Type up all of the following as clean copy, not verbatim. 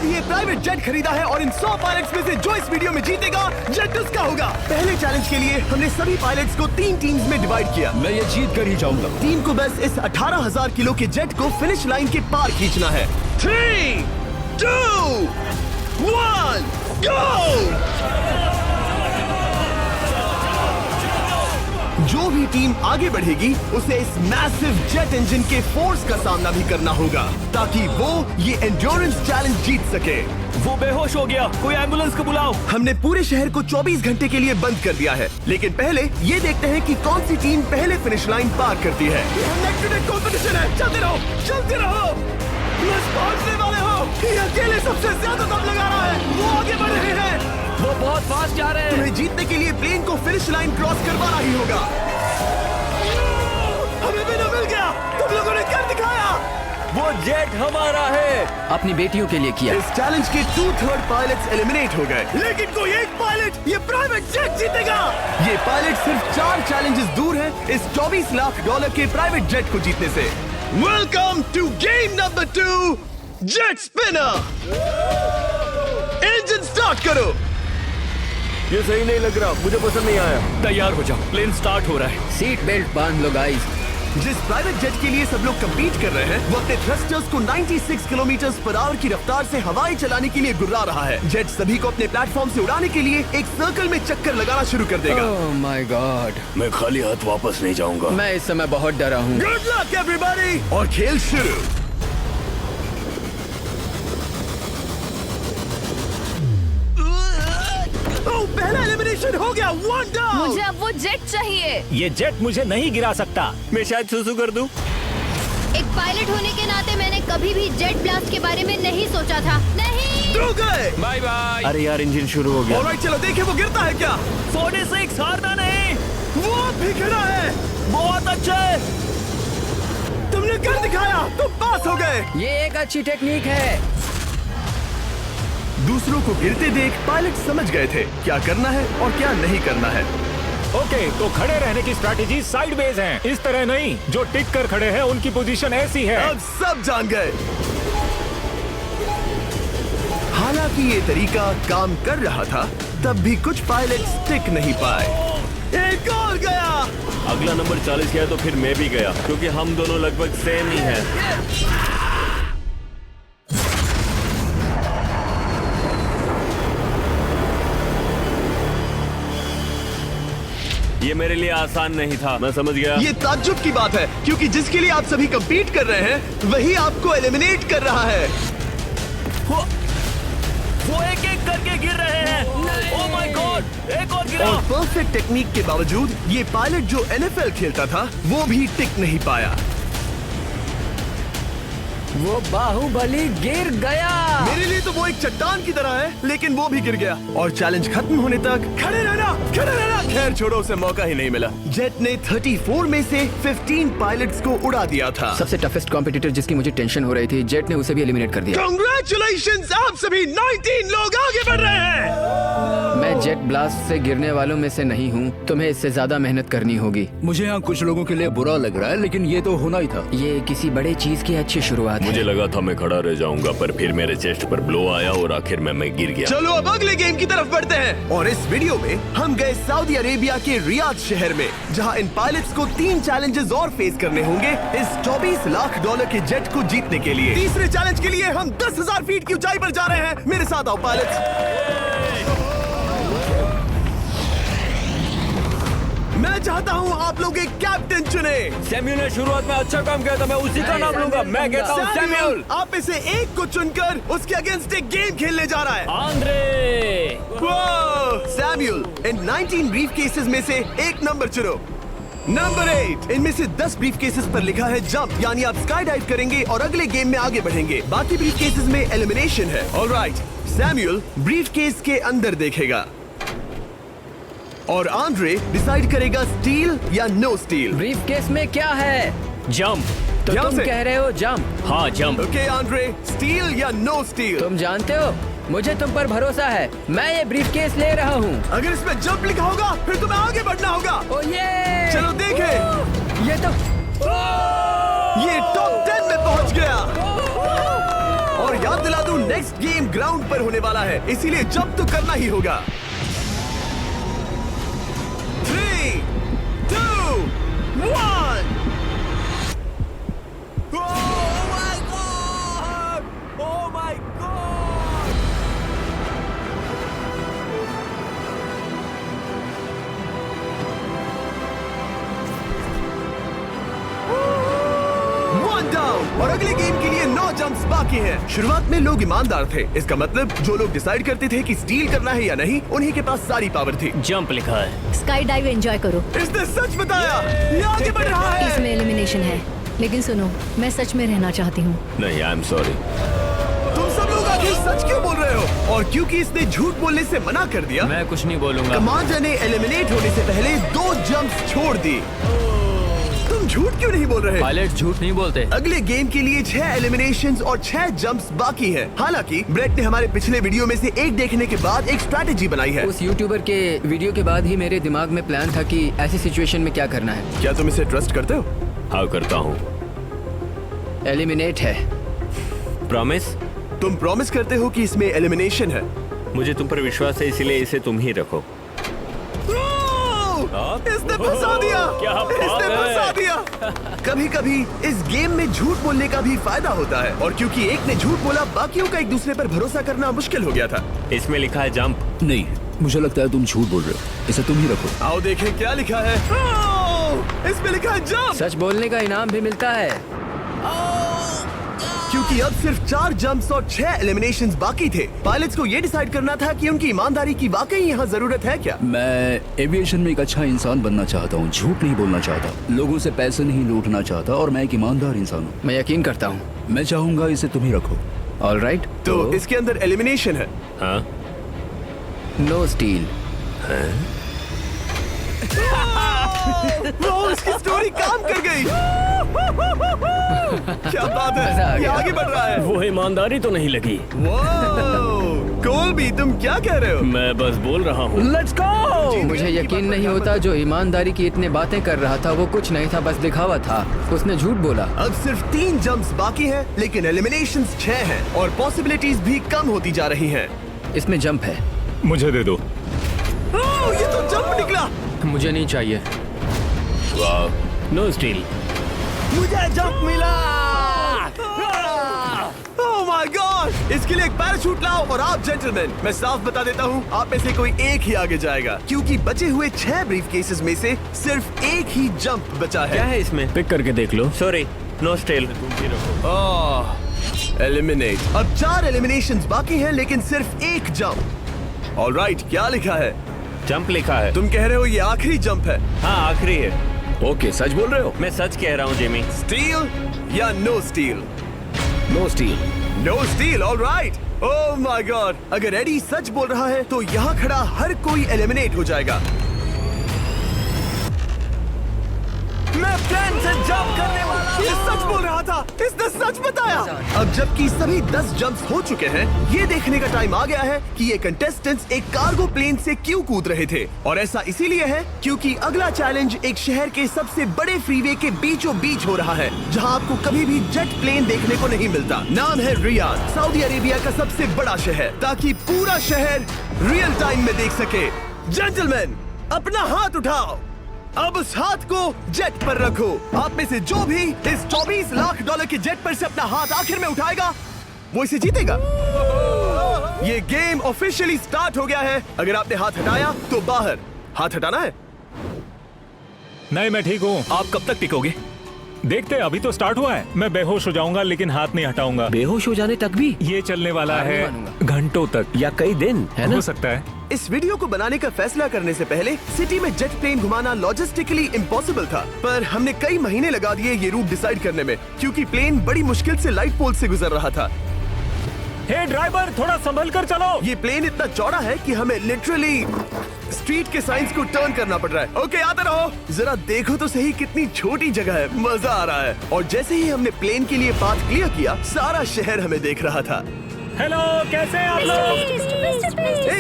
अभी ये private jet खरीदा है और इन 100 पायलट्स में से जो इस वीडियो में जीतेगा जेट उसका होगा। पहले चैलेंज के लिए हमने सभी पायलट्स को 3 टीम्स में डिवाइड किया। मैं ये जीत कर ही जाऊंगा। टीम को बस इस 18,000 किलो के जेट को फिनिश लाइन के पार खींचना है। 3, 2, 1, गो! जो भी टीम आगे बढ़ेगी उसे इस मैसिव जेट इंजन के फोर्स का सामना भी करना होगा ताकि वो ये एंड्योरेंस चैलेंज जीत सके। वो बेहोश हो गया, कोई एम्बुलेंस को बुलाओ। हमने पूरे शहर को 24 घंटे के लिए बंद कर दिया है, लेकिन पहले ये देखते हैं कि कौन सी टीम पहले फिनिश लाइन पार करती है। नेक टू नेक कॉम्पिटिशन है, चलते रहो, चलते रहो। बस पहुंचने वाले हो। ये अकेले सबसे ज्यादा दम लगा रहा है, वो आगे बढ़ रहे हैं। वो बहुत फास्ट जा रहे हैं। तुम्हें जीतने के लिए प्लेन को फिनिश लाइन क्रॉस करवाना ही होगा। हमें भी मिल गया, तुम लोगों ने कर दिखाया। वो जेट हमारा है। अपनी बेटियों के लिए किया। इस चैलेंज के 2/3 पायलट्स एलिमिनेट हो गए, लेकिन कोई एक पायलट ये प्राइवेट जेट जीतेगा। ये पायलट सिर्फ 4 चैलेंजेस दूर है इस $24 लाख के प्राइवेट जेट को जीतने से। Welcome to game number 2, jet spinner. Engine start करो। ये सही नहीं लग रहा, मुझे पसंद नहीं आया। तैयार हो जाओ, प्लेन स्टार्ट हो रहा है। सीट बेल्ट बांध लो गाइस। जिस प्राइवेट जेट के लिए सब लोग कम्पीट कर रहे हैं वो अपने थ्रस्टर्स को 96 किलोमीटर पर आवर की रफ्तार से हवाएं चलाने के लिए गुर्रा रहा है। जेट सभी को अपने प्लेटफॉर्म से उड़ाने के लिए एक सर्कल में चक्कर लगाना शुरू कर देगा। ओह माय गॉड, मैं खाली हाथ वापस नहीं जाऊंगा। मैं इस समय बहुत डरा हूँ। गुड लक एवरीबॉडी, और खेल शुरू। पहला एलिमिनेशन हो गया, 1 डाउन। मुझे अब वो जेट चाहिए। ये जेट मुझे नहीं गिरा सकता। मैं शायद सुसु कर दूं। एक पायलट होने के नाते मैंने कभी भी जेट ब्लास्ट के बारे में नहीं सोचा था। नहीं। 2 गए। Bye bye. अरे यार, इंजन शुरू हो गया। ऑलराइट, चलो देखें वो गिरता है क्या। 46 हारना नहीं। वो भी खड़ा है। बहुत अच्छा है। तुमने कर दिखाया, तुम पास हो गए। ये एक अच्छी टेक्निक है। दूसरों को गिरते देख पायलट समझ गए थे क्या करना है और क्या नहीं करना है। ओके, तो खड़े रहने की स्ट्रैटेजी साइडवेज है, इस तरह नहीं। जो टिक कर खड़े हैं उनकी पोजीशन ऐसी है। अब सब जान गए। हालांकि ये तरीका काम कर रहा था, तब भी कुछ पायलट टिक नहीं पाए। एक और गया। अगला नंबर 40 गया तो फिर मैं भी गया, क्योंकि हम दोनों लगभग सेम ही हैं। ये मेरे लिए आसान नहीं था, मैं समझ गया। ये ताज्जुब की बात है, क्योंकि जिसके लिए आप सभी कंपीट कर रहे हैं वही आपको एलिमिनेट कर रहा है। वो एक एक करके गिर रहे हैं। ओह माय गॉड, एक और गिरा। और परफेक्ट टेक्निक के बावजूद ये पायलट जो NFL खेलता था वो भी टिक नहीं पाया। वो बाहुबली गिर गया। मेरे लिए तो वो एक चट्टान की तरह है, लेकिन वो भी गिर गया। और चैलेंज खत्म होने तक खड़े रहना। खैर छोड़ो, उसे मौका ही नहीं मिला। जेट ने 34 में से 15 पायलट्स को उड़ा दिया था। सबसे टफेस्ट कॉम्पिटिटर जिसकी मुझे टेंशन हो रही थी, जेट ने उसे भी एलिमिनेट कर दिया। कांग्रेचुलेशंस, आप सभी 19 लोग आगे बढ़ रहे हैं। मैं जेट ब्लास्ट से गिरने वालों में से नहीं हूँ, तुम्हें इससे ज्यादा मेहनत करनी होगी। मुझे यहाँ कुछ लोगों के लिए बुरा लग रहा है, लेकिन ये तो होना ही था। ये किसी बड़े चीज की अच्छी शुरुआत है। मुझे लगा था मैं खड़ा रह जाऊंगा, पर फिर मेरे चेस्ट पर ब्लो आया और आखिर में मैं गिर गया। चलो अब अगले गेम की तरफ बढ़ते हैं। और इस वीडियो में हम गए सऊदी अरेबिया के रियाद शहर में, जहां इन पायलट्स को 3 चैलेंजेस और फेस करने होंगे इस $24 लाख के जेट को जीतने के लिए। तीसरे चैलेंज के लिए हम 10,000 फीट की ऊंचाई पर जा रहे हैं। मेरे साथ आओ पायलट्स। मैं चाहता हूँ आप लोग एक कैप्टन चुने। सैम्यूल ने शुरुआत में अच्छा काम किया था, मैं उसी का नाम लूंगा। मैं कहता हूँ सैम्यूल। आप में से एक को चुनकर उसके अगेंस्ट एक गेम खेलने जा रहा है। आंद्रे। सैम्यूल, इन 19 ब्रीफ केसेस में से एक नंबर चुनो। नंबर 8। इनमें से 10 ब्रीफ केसेस पर लिखा है जंप, यानी आप स्काई डाइव करेंगे और अगले गेम में आगे बढ़ेंगे। बाकी ब्रीफ केसेस में एलिमिनेशन है। ऑलराइट, सैम्यूल ब्रीफ केस के अंदर देखेगा और आंद्रे डिसाइड करेगा स्टील या नो स्टील। ब्रीफ केस में क्या है? जंप। तो यहाँ तुम से? कह रहे हो जंप? हाँ, जंप। ओके आंद्रे, स्टील या नो स्टील? तुम जानते हो, मुझे तुम पर भरोसा है। मैं ये ब्रीफ केस ले रहा हूँ। अगर इसमें जंप लिखा होगा फिर तुम्हें आगे बढ़ना होगा। ओ ये चलो देखें। ये तो ये टॉप 10 में पहुंच गया और याद दिला दूं, नेक्स्ट गेम ग्राउंड पर होने वाला है, इसीलिए जंप तो करना ही होगा। 3, 2, 1। और अगले गेम के लिए 9 जंप्स बाकी हैं। शुरुआत में लोग ईमानदार थे, इसका मतलब जो लोग डिसाइड करते थे कि स्टील करना है या नहीं, उन्हीं के पास सारी पावर थी। जंप लिखा है। स्काई डाइव एंजॉय करो। इसने सच बताया, ये आगे बढ़ रहा है। इसमें एलिमिनेशन है, लेकिन सुनो, मैं सच में रहना चाहती हूँ। नहीं, आई एम सॉरी। तुम सब लोग आखिर सच क्यों बोल रहे हो? और क्योंकि इसने झूठ बोलने से मना कर दिया, मैं कुछ नहीं बोलूंगा। कमांडर ने एलिमिनेट होने से पहले 2 जंप्स छोड़ दी। तुम झूठ क्यों नहीं बोल रहे? पायलट झूठ नहीं बोलते। अगले गेम के लिए 6 एलिमिनेशंस और 6 जंप्स बाकी हैं। हालांकि ब्रेट ने हमारे पिछले वीडियो में से एक देखने के बाद एक स्ट्रैटेजी बनाई है। उस यूट्यूबर के वीडियो के बाद ही मेरे दिमाग में प्लान था कि ऐसी सिचुएशन में क्या करना है। क्या तुम इसे ट्रस्ट करते हो? हाँ, करता हूँ। एलिमिनेट है। प्रॉमिस? तुम प्रॉमिस करते हो कि इसमें एलिमिनेशन है? मुझे तुम पर विश्वास है, इसलिए इसे तुम ही रखो। इसने फंसा दिया। क्या बात इसने है? फंसा दिया। कभी-कभी इस गेम में झूठ बोलने का भी फायदा होता है, और क्योंकि एक ने झूठ बोला, बाकियों का एक दूसरे पर भरोसा करना मुश्किल हो गया था। इसमें लिखा है जंप। नहीं, मुझे लगता है तुम झूठ बोल रहे हो। इसे तुम ही रखो। आओ देखें क्या लिखा है। इसमें लिखा है जंप। सच बोलने का इनाम भी मिलता है। क्योंकि अब सिर्फ 4 जंप्स और 6 एलिमिनेशंस बाकी थे, पायलट्स को ये डिसाइड करना था कि उनकी ईमानदारी की वाकई यहाँ जरूरत है क्या। मैं एविएशन में एक अच्छा इंसान बनना चाहता हूँ, झूठ नहीं बोलना चाहता, लोगों से पैसे नहीं लूटना चाहता, और मैं एक ईमानदार इंसान हूँ। मैं यकीन करता हूँ। मैं चाहूंगा इसे तुम ही रखो। All right. तो इसके अंदर एलिमिनेशन है। हाँ। No steal. वो उसकी स्टोरी काम कर गई। क्या बात मजा आ है, ये गया। आगे बढ़ रहा है। वो ईमानदारी तो नहीं लगी। कोलबी, तुम क्या कह रहे हो? मैं बस बोल रहा हूँ। Let's go. मुझे यकीन नहीं होता, जो ईमानदारी की इतने बातें कर रहा था वो कुछ नहीं था, बस दिखावा था। उसने झूठ बोला। अब सिर्फ 3 जंप्स बाकी हैं, लेकिन एलिमिनेशंस 6 हैं, और पॉसिबिलिटीज भी कम होती जा रही हैं। इसमें जंप है। मुझे दे दो। ओह, ये तो जंप निकला। मुझे नहीं चाहिए। No steel. मुझे जंप मिला। ओह माय गॉड! इसके लिए एक पैराशूट लाओ। और आप जेंटलमैन, मैं साफ बता देता हूँ, आप में से कोई एक ही आगे जाएगा, क्योंकि बचे हुए 6 ब्रीफ केसेस में से सिर्फ एक ही जंप बचा क्या है। है इसमें? पिक करके देख लो। Sorry, no still. एलिमिनेट। अब 4 एलिमिनेशंस बाकी हैं, लेकिन सिर्फ एक जंप। ऑलराइट, क्या लिखा है? जंप लिखा है। तुम कह रहे हो ये आखिरी जंप है? हाँ, आखिरी है। ओके, सच बोल रहे हो? मैं सच कह रहा हूँ जिमी। स्टील या no steal? No steal. No steal, all right. Oh my God! अगर एडी सच बोल रहा है तो यहाँ खड़ा हर कोई एलिमिनेट हो जाएगा। मैं प्लान से जंप करने वाला हूँ। ये सच बोल रहा था, इसने सच बताया। अब जबकि सभी 10 जंप्स हो चुके हैं, ये देखने का टाइम आ गया है कि ये कंटेस्टेंट्स एक कार्गो प्लेन से क्यों कूद रहे थे। और ऐसा इसीलिए है क्योंकि अगला चैलेंज एक शहर के सबसे बड़े फ्रीवे के बीचों बीच हो रहा है, जहां आपको कभी भी जेट प्लेन देखने को नहीं मिलता। नाम है रियाद, सऊदी अरेबिया का सबसे बड़ा शहर, ताकि पूरा शहर रियल टाइम में देख सके। जेंटलमैन, अपना हाथ उठाओ। अब उस हाथ को जेट पर रखो। आप में से जो भी इस 24 लाख डॉलर के जेट पर से अपना हाथ आखिर में उठाएगा, वो इसे जीतेगा। ये गेम ऑफिशियली स्टार्ट हो गया है। अगर आपने हाथ हटाया तो बाहर। हाथ हटाना है? नहीं, मैं ठीक हूँ। आप कब तक टिकोगे? देखते हैं, अभी तो स्टार्ट हुआ है। मैं बेहोश हो जाऊंगा, लेकिन हाथ नहीं हटाऊंगा। बेहोश हो जाने तक भी? ये चलने वाला हार नहीं है मानूंगा। घंटों तक, या कई दिन, है ना? हो सकता है। इस वीडियो को बनाने का फैसला करने से पहले सिटी में जेट प्लेन घुमाना लॉजिस्टिकली इम्पॉसिबल था, पर हमने कई महीने लगा दिए ये रूट डिसाइड करने में, क्योंकि प्लेन बड़ी मुश्किल से लाइट पोल से गुजर रहा था। हे ड्राइवर, थोड़ा संभल कर चलो। ये प्लेन इतना चौड़ा है कि हमें लिटरली स्ट्रीट के साइंस को टर्न करना पड़ रहा है। ओके, आते रहो। जरा देखो तो सही कितनी छोटी जगह है, मजा आ रहा है। और जैसे ही हमने प्लेन के लिए पाथ क्लियर किया, सारा शहर हमें देख रहा था। हेलो, कैसे हैं आप लोग?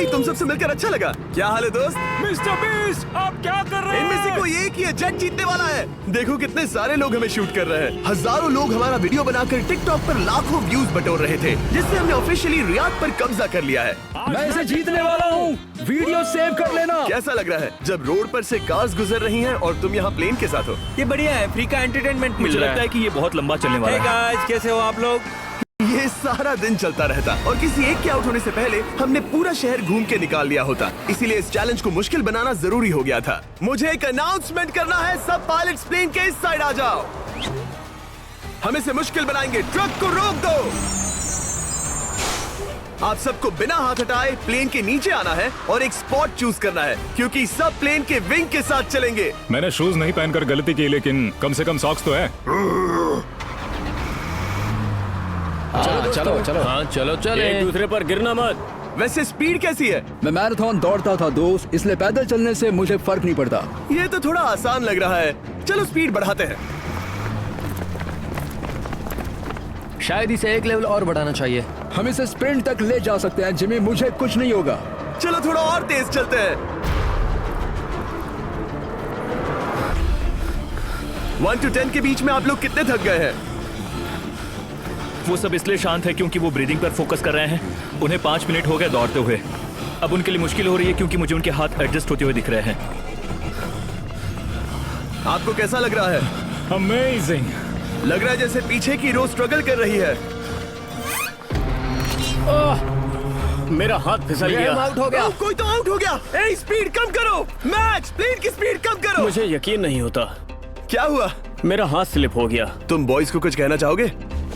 हे, तुम सबसे मिलकर अच्छा लगा। क्या हाल है दोस्त? मिस्टर बीस्ट, आप क्या कर रहे इनमें से कोई एक ही है जेट जीतने वाला है। देखो कितने सारे लोग हमें शूट कर रहे हैं। हजारों लोग हमारा वीडियो बनाकर टिकटॉक पर लाखों व्यूज बटोर रहे थे, जिससे हमने ऑफिशियली रियाद पर कब्जा कर लिया है। मैं इसे जीतने वाला हूँ। वीडियो सेव कर लेना। कैसा लग रहा है जब रोड पर से कार्स गुजर रही हैं और तुम यहाँ प्लेन के साथ हो? ये बढ़िया है, फ्री का एंटरटेनमेंट मिल रहा है। लगता है कि ये बहुत लंबा चलने वाला है। गाइस, कैसे हो आप लोग? ये सारा दिन चलता रहता और किसी एक के आउट होने से पहले हमने पूरा शहर घूम के निकाल लिया होता। इसीलिए इस चैलेंज को मुश्किल बनाना जरूरी हो गया था। मुझे एक अनाउंसमेंट करना है, सब पायलट्स प्लेन के इस साइड आ जाओ। हम इसे मुश्किल बनाएंगे, ट्रक को रोक दो। आप सबको बिना हाथ हटाए प्लेन के नीचे आना है और एक स्पॉट चूज करना है, क्योंकि सब प्लेन के विंग के साथ चलेंगे। मैंने शूज नहीं पहनकर गलती की, लेकिन कम से कम सॉक्स तो है। चलो। हाँ चलो चलो, एक दूसरे पर गिरना मत। वैसे स्पीड कैसी है? मैं मैराथन दौड़ता था दोस्त, इसलिए पैदल चलने से मुझे फर्क नहीं पड़ता। ये तो थोड़ा आसान लग रहा है। चलो स्पीड बढ़ाते हैं। शायद इसे एक लेवल और बढ़ाना चाहिए। हम इसे स्प्रिंट तक ले जा सकते हैं जिमी, मुझे कुछ नहीं होगा। चलो थोड़ा और तेज चलते हैं। 1 to 10 के बीच में आप लोग कितने थक गए हैं? वो सब इसलिए शांत है क्योंकि वो ब्रीदिंग पर फोकस कर रहे हैं। उन्हें 5 मिनट हो गए दौड़ते हुए। अब उनके लिए मुश्किल हो रही है क्योंकि मुझे उनके हाथ एडजस्ट होते हुए दिख रहे हैं। आपको कैसा लग रहा है? अमेजिंग। लग रहा है जैसे पीछे की रो स्ट्रगल कर रही है। मेरा हाथ फिसल गया। आउट हो गया। कोई तो आउट हो गया। ए, स्पीड कम करो। मैक्स, प्लेन की स्पीड कम करो। मुझे यकीन नहीं होता, क्या हुआ? मेरा हाथ स्लिप हो गया। तुम बॉयज को कुछ कहना चाहोगे?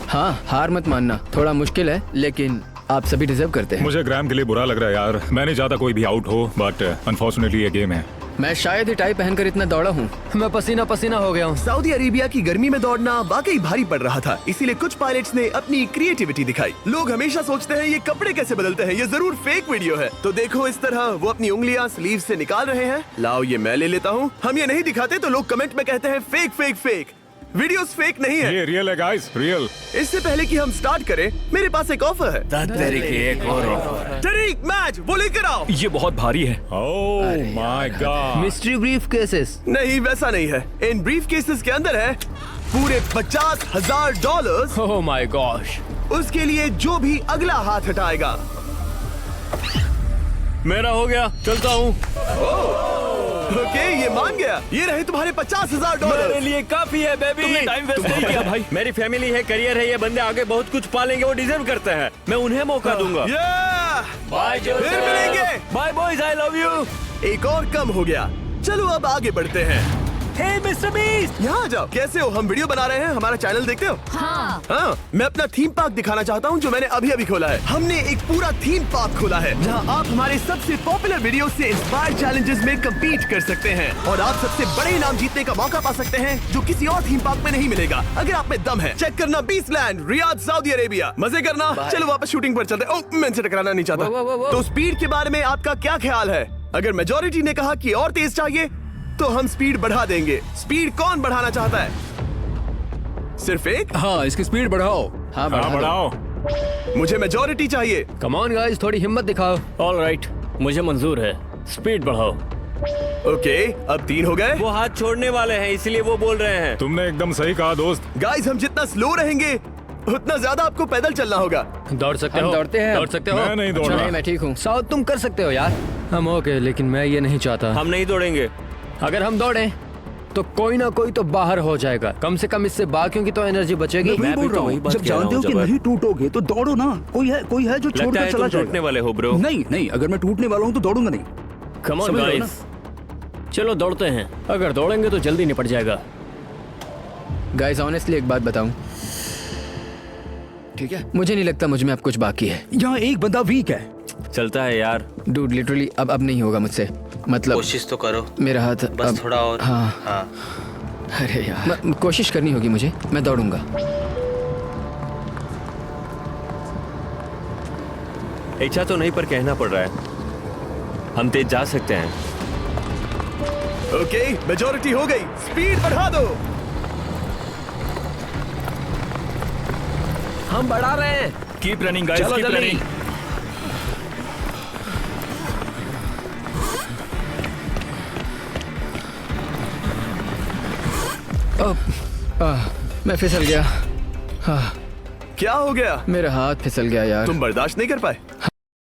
हाँ, हार मत मानना। थोड़ा मुश्किल है, लेकिन आप सभी डिजर्व करते हैं। मुझे ग्राम के लिए बुरा लग रहा है यार। मैं नहीं चाहता कोई भी आउट हो, बट अनफॉर्चुनेटली ये गेम है। मैं शायद ही टाई पहनकर इतना दौड़ा हूँ। मैं पसीना पसीना हो गया हूँ। सऊदी अरेबिया की गर्मी में दौड़ना वाकई भारी पड़ रहा था, इसीलिए कुछ पायलट्स ने अपनी क्रिएटिविटी दिखाई। लोग हमेशा सोचते हैं ये कपड़े कैसे बदलते हैं, ये जरूर फेक वीडियो है। तो देखो इस तरह वो अपनी उंगलियां स्लीव से निकाल रहे हैं। लाओ ये मैं ले लेता हूँ। हम ये नहीं दिखाते तो लोग कमेंट में कहते हैं fake fake fake. Videos fake नहीं है, ये रियल है गाइस, रियल। इससे पहले कि हम स्टार्ट करें, मेरे पास एक ऑफर है। एक और ऑफर। तरीक मैच वो लेकर आओ। ये बहुत भारी है। ओह my God. Mystery brief cases. नहीं वैसा नहीं है, इन ब्रीफ केसेस के अंदर है पूरे $50,000। Oh my gosh. उसके लिए जो भी अगला हाथ हटाएगा। मेरा हो गया, चलता हूँ। ओके, ये मान गया। ये रहे तुम्हारे $50,000। मेरे लिए काफी है बेबी। तुमने टाइम वेस्ट नहीं किया भाई। मेरी फैमिली है, करियर है, ये बंदे आगे बहुत कुछ पालेंगे, वो डिजर्व करते हैं। मैं उन्हें मौका दूंगा। बाय, फिर मिलेंगे। Bye boys, I love you. एक और कम हो गया। चलो अब आगे बढ़ते हैं। हे मिस्टर बीस्ट, यहाँ आ जाओ। कैसे हो? हम वीडियो बना रहे हैं, हमारा चैनल देखते हो? हाँ, मैं अपना थीम पार्क दिखाना चाहता हूँ जो मैंने अभी अभी खोला है। हमने एक पूरा थीम पार्क खोला है जहाँ आप हमारे सबसे पॉपुलर वीडियो से इंस्पायर चैलेंजेस में कम्पीट कर सकते हैं और आप सबसे बड़े इनाम जीतने का मौका पा सकते हैं जो किसी और थीम पार्क में नहीं मिलेगा। अगर आप में दम है, चेक करना बीस्टलैंड, रियाद, सऊदी अरेबिया। मजे करना। चलो वापस शूटिंग पर चलते। ओह, मैं इनसे टकराना नहीं चाहता। तो स्पीड के बारे में आपका क्या ख्याल है? अगर मेजोरिटी ने कहा कि और तेज चाहिए तो हम स्पीड बढ़ा देंगे। स्पीड कौन बढ़ाना चाहता है? सिर्फ एक? हाँ, इसकी स्पीड बढ़ाओ। हाँ, बढ़ाओ। मुझे मेजोरिटी चाहिए। कम ऑन गाइस, थोड़ी हिम्मत दिखाओ। ऑलराइट, मुझे मंजूर है। स्पीड बढ़ाओ। ओके, अब 3 हो गए। वो हाथ छोड़ने वाले हैं, इसलिए वो बोल रहे हैं। तुमने एकदम सही कहा दोस्त। गाइस, हम जितना स्लो रहेंगे उतना ज्यादा आपको पैदल चलना होगा। दौड़ सकते हम हो? दौड़ते हैं। दौड़ सकते हो? मैं नहीं दौड़ अच्छा, रहा। नहीं, मैं ठीक हूँ। साउथ तुम कर सकते हो यार। हम ओके, लेकिन मैं ये नहीं चाहता। हम नहीं दौड़ेंगे। अगर हम दौड़े तो कोई ना कोई तो बाहर हो जाएगा। कम से कम इससे बाकियों की तो एनर्जी बचेगी। मैं वही बोल रहा हूँ, जब जानते हो कि नहीं टूटोगे तो दौड़ो ना। कोई है जो लगता छोड़कर है चला तुम टूटने जाएगा। वाले हो ब्रो। नहीं, अगर मैं टूटने वाला हूँ तो दौड़ूंगा नहीं। कम ऑन समझ रहे हो गाइस, चलो दौड़ते हैं। अगर दौड़ेंगे तो जल्दी निपट जाएगा। गाइस, ऑनेस्टली एक बात बताऊं, ठीक है, मुझे नहीं लगता मुझ में अब कुछ बाकी है। यहाँ एक बंदा वीक है। चलता है यार। डूड, लिटरली अब नहीं होगा मुझसे। मतलब कोशिश तो करो, मेरा हाथ बस अब, थोड़ा और। हाँ। अरे यार, कोशिश करनी होगी मुझे। मैं दौड़ूंगा। इच्छा तो नहीं, पर कहना पड़ रहा है। हम तेज जा सकते हैं। ओके, मेजोरिटी हो गई। स्पीड बढ़ा दो। हम बढ़ा रहे हैं। Keep running guys, keep running. मैं फिसल गया। क्या हो गया? मेरा हाथ फिसल गया यार। तुम बर्दाश्त नहीं कर पाए?